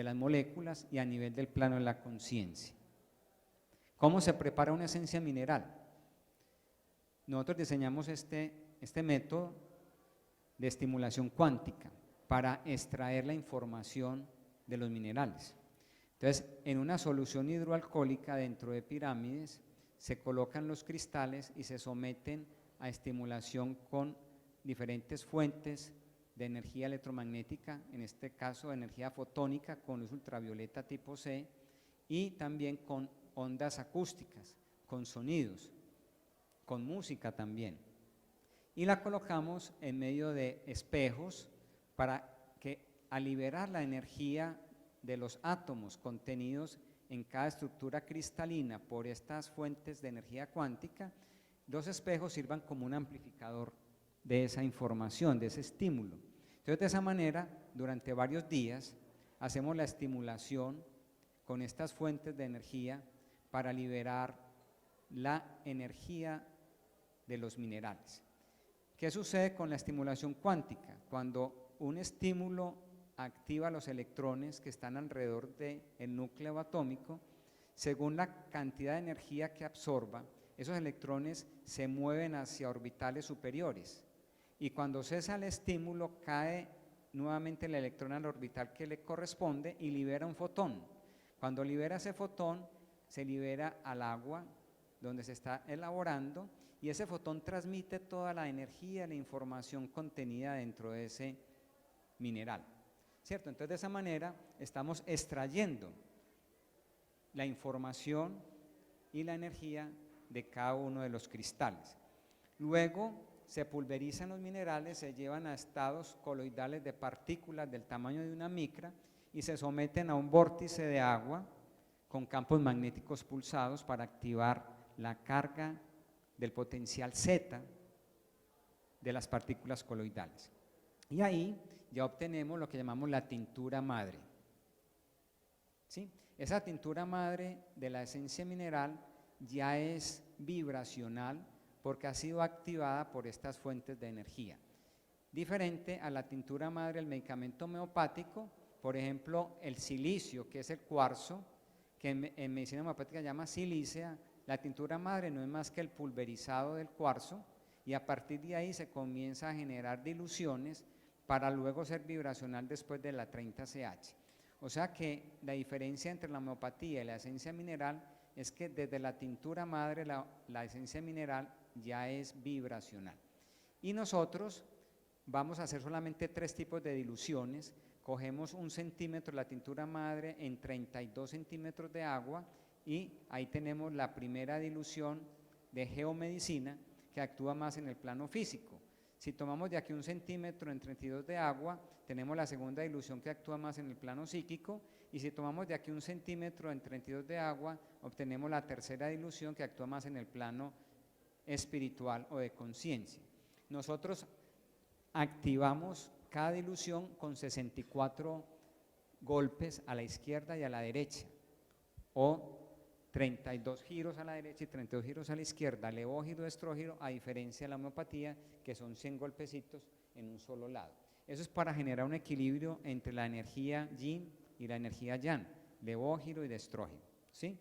las moléculas y a nivel del plano de la conciencia. ¿Cómo se prepara una esencia mineral? Nosotros diseñamos este método de estimulación cuántica para extraer la información de los minerales. Entonces, en una solución hidroalcohólica dentro de pirámides se colocan los cristales y se someten a estimulación con diferentes fuentes de energía electromagnética, en este caso energía fotónica con luz ultravioleta tipo C, y también con ondas acústicas, con sonidos, con música también. Y la colocamos en medio de espejos para que al liberar la energía de los átomos contenidos en cada estructura cristalina por estas fuentes de energía cuántica, los espejos sirvan como un amplificador de esa información, de ese estímulo. Entonces, de esa manera, durante varios días, hacemos la estimulación con estas fuentes de energía para liberar la energía de los minerales. ¿Qué sucede con la estimulación cuántica? Cuando un estímulo activa los electrones que están alrededor del núcleo atómico, según la cantidad de energía que absorba, esos electrones se mueven hacia orbitales superiores, y cuando cesa el estímulo cae nuevamente el electrón al orbital que le corresponde y libera un fotón. Cuando libera ese fotón, se libera al agua donde se está elaborando, y ese fotón transmite toda la energía, la información contenida dentro de ese mineral, ¿cierto? Entonces, de esa manera estamos extrayendo la información y la energía de cada uno de los cristales. Luego se pulverizan los minerales, se llevan a estados coloidales de partículas del tamaño de una micra y se someten a un vórtice de agua con campos magnéticos pulsados para activar la carga del potencial Z de las partículas coloidales. Y ahí ya obtenemos lo que llamamos la tintura madre. ¿Sí? Esa tintura madre de la esencia mineral ya es vibracional porque ha sido activada por estas fuentes de energía. Diferente a la tintura madre del medicamento homeopático, por ejemplo, el silicio, que es el cuarzo, que en medicina homeopática se llama silicea. La tintura madre no es más que el pulverizado del cuarzo, y a partir de ahí se comienza a generar diluciones para luego ser vibracional después de la 30CH. O sea que la diferencia entre la homeopatía y la esencia mineral es que desde la tintura madre la esencia mineral ya es vibracional. Y nosotros vamos a hacer solamente 3 tipos de diluciones. Cogemos 1 centímetro de la tintura madre en 32 centímetros de agua, y ahí tenemos la primera dilución de geomedicina, que actúa más en el plano físico. Si tomamos de aquí 1 centímetro en 32 de agua, tenemos la segunda dilución que actúa más en el plano psíquico, y si tomamos de aquí 1 centímetro en 32 de agua, obtenemos la tercera dilución que actúa más en el plano espiritual o de conciencia. Nosotros activamos cada dilución con 64 golpes a la izquierda y a la derecha, o 32 giros a la derecha y 32 giros a la izquierda, levógiro, estrógiro, a diferencia de la homeopatía, que son 100 golpecitos en un solo lado. Eso es para generar un equilibrio entre la energía yin y la energía yang, levógiro y de estrógiro, ¿sí?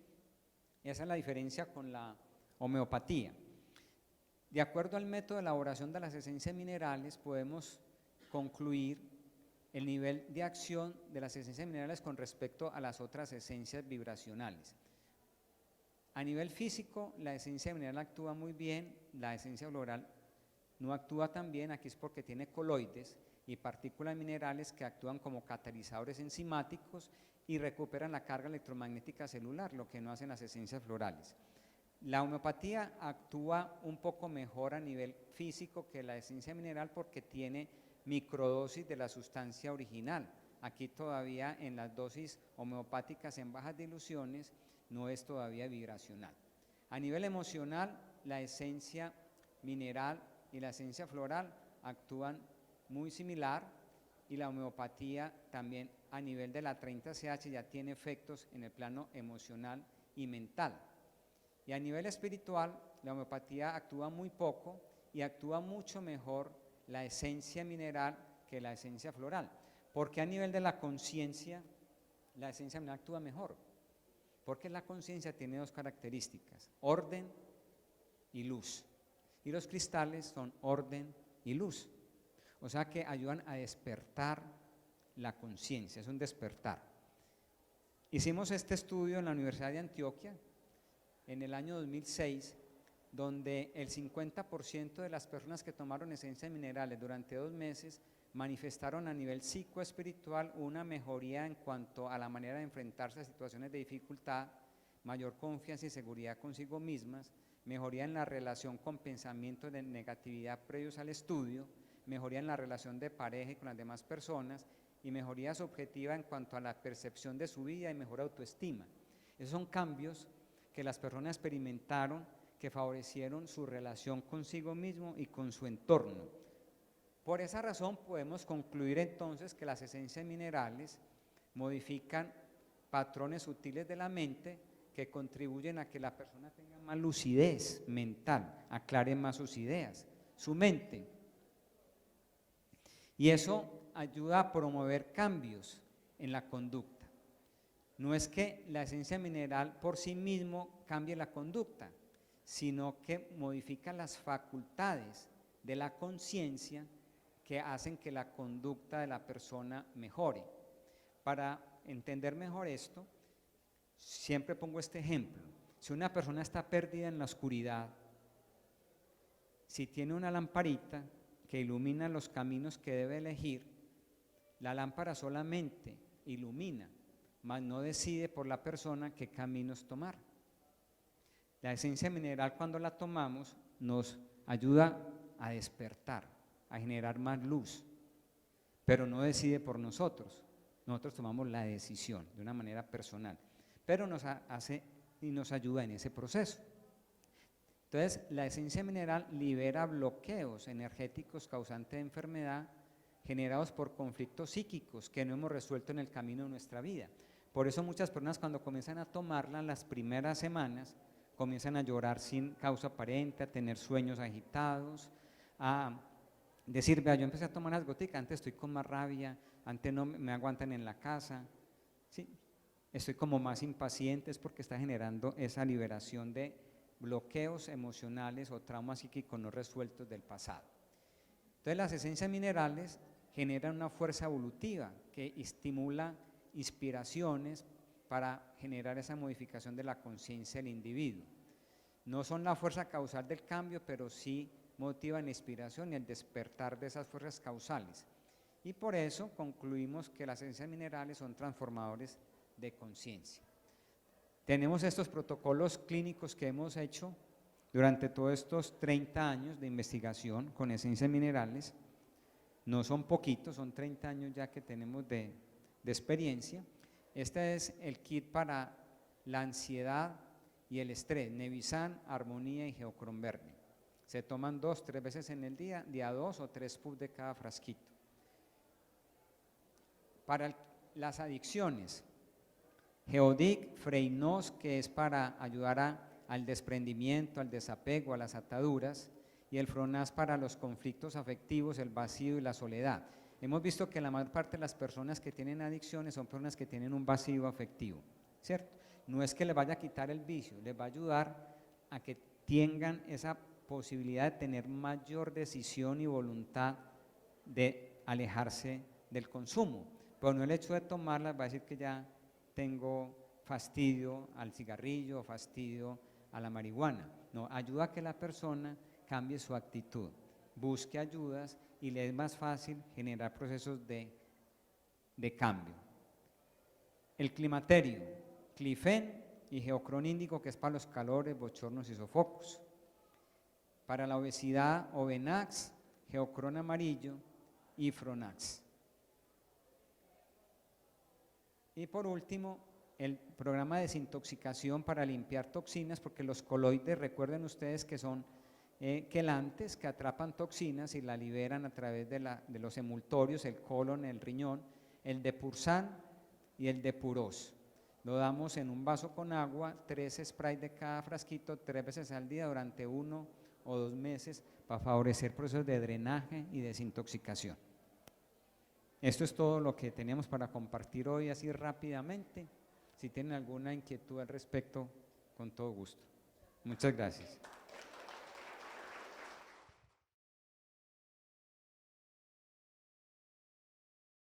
Esa es la diferencia con la homeopatía. De acuerdo al método de elaboración de las esencias minerales, podemos concluir el nivel de acción de las esencias minerales con respecto a las otras esencias vibracionales. A nivel físico, la esencia mineral actúa muy bien, la esencia floral no actúa tan bien. Aquí es porque tiene coloides y partículas minerales que actúan como catalizadores enzimáticos y recuperan la carga electromagnética celular, lo que no hacen las esencias florales. La homeopatía actúa un poco mejor a nivel físico que la esencia mineral porque tiene microdosis de la sustancia original. Aquí todavía en las dosis homeopáticas en bajas diluciones no es todavía vibracional. A nivel emocional, la esencia mineral y la esencia floral actúan muy similar, y la homeopatía también a nivel de la 30CH ya tiene efectos en el plano emocional y mental. Y a nivel espiritual, la homeopatía actúa muy poco y actúa mucho mejor la esencia mineral que la esencia floral. Porque a nivel de la conciencia, la esencia mineral actúa mejor. Porque la conciencia tiene dos características: orden y luz. Y los cristales son orden y luz. O sea que ayudan a despertar la conciencia, es un despertar. Hicimos este estudio en la Universidad de Antioquia en el año 2006, donde el 50% de las personas que tomaron esencias minerales durante 2 meses manifestaron a nivel psicoespiritual una mejoría en cuanto a la manera de enfrentarse a situaciones de dificultad, mayor confianza y seguridad consigo mismas, mejoría en la relación con pensamientos de negatividad previos al estudio, mejoría en la relación de pareja y con las demás personas, y mejoría subjetiva en cuanto a la percepción de su vida y mejor autoestima. Esos son cambios que las personas experimentaron que favorecieron su relación consigo mismo y con su entorno. Por esa razón podemos concluir entonces que las esencias minerales modifican patrones sutiles de la mente que contribuyen a que la persona tenga más lucidez mental, aclare más sus ideas, su mente. Y eso ayuda a promover cambios en la conducta. No es que la esencia mineral por sí mismo cambie la conducta, sino que modifica las facultades de la conciencia que hacen que la conducta de la persona mejore. Para entender mejor esto, siempre pongo este ejemplo. Si una persona está perdida en la oscuridad, si tiene una lamparita que ilumina los caminos que debe elegir, la lámpara solamente ilumina, mas no decide por la persona qué caminos tomar. La esencia mineral, cuando la tomamos, nos ayuda a despertar, a generar más luz, pero no decide por nosotros. Nosotros tomamos la decisión de una manera personal, pero nos hace y nos ayuda en ese proceso. Entonces, la esencia mineral libera bloqueos energéticos causantes de enfermedad generados por conflictos psíquicos que no hemos resuelto en el camino de nuestra vida. Por eso muchas personas cuando comienzan a tomarla las primeras semanas comienzan a llorar sin causa aparente, a tener sueños agitados, a decir, vea, yo empecé a tomar las goticas, antes estoy con más rabia, antes no me aguantan en la casa, ¿sí? Estoy como más impaciente, es porque está generando esa liberación de bloqueos emocionales o traumas psíquicos no resueltos del pasado. Entonces las esencias minerales generan una fuerza evolutiva que estimula inspiraciones para generar esa modificación de la conciencia del individuo. No son la fuerza causal del cambio, pero sí motivan la inspiración y el despertar de esas fuerzas causales. Y por eso concluimos que las esencias minerales son transformadores de conciencia. Tenemos estos protocolos clínicos que hemos hecho durante todos estos 30 años de investigación con esencias minerales. No son poquitos, son 30 años ya que tenemos de experiencia. Este es el kit para la ansiedad y el estrés, Nevisan, Armonía y Geocron Verde. Se toman 2-3 veces en el día 2 o 3 puffs de cada frasquito. Para las adicciones, Geodic, Freinos, que es para ayudar al desprendimiento, al desapego, a las ataduras, y el Fronas para los conflictos afectivos, el vacío y la soledad. Hemos visto que la mayor parte de las personas que tienen adicciones son personas que tienen un vacío afectivo, ¿cierto? No es que les vaya a quitar el vicio, les va a ayudar a que tengan esa posibilidad de tener mayor decisión y voluntad de alejarse del consumo, pero no el hecho de tomarla va a decir que ya tengo fastidio al cigarrillo, fastidio a la marihuana. No, ayuda a que la persona cambie su actitud, busque ayudas y le es más fácil generar procesos de cambio. El climaterio, Clifen y Geocron índigo, que es para los calores, bochornos y sofocos. Para la obesidad, Ovenax, Geocron amarillo y Fronax. Y por último, el programa de desintoxicación para limpiar toxinas, porque los coloides, recuerden ustedes que son quelantes que atrapan toxinas y la liberan a través de los emultorios, el colon, el riñón, el Depursan y el Depuros. Lo damos en un vaso con agua, 3 sprays de cada frasquito, 3 veces al día durante 1 o 2 meses para favorecer procesos de drenaje y desintoxicación. Esto es todo lo que teníamos para compartir hoy así rápidamente. Si tienen alguna inquietud al respecto, con todo gusto. Muchas gracias.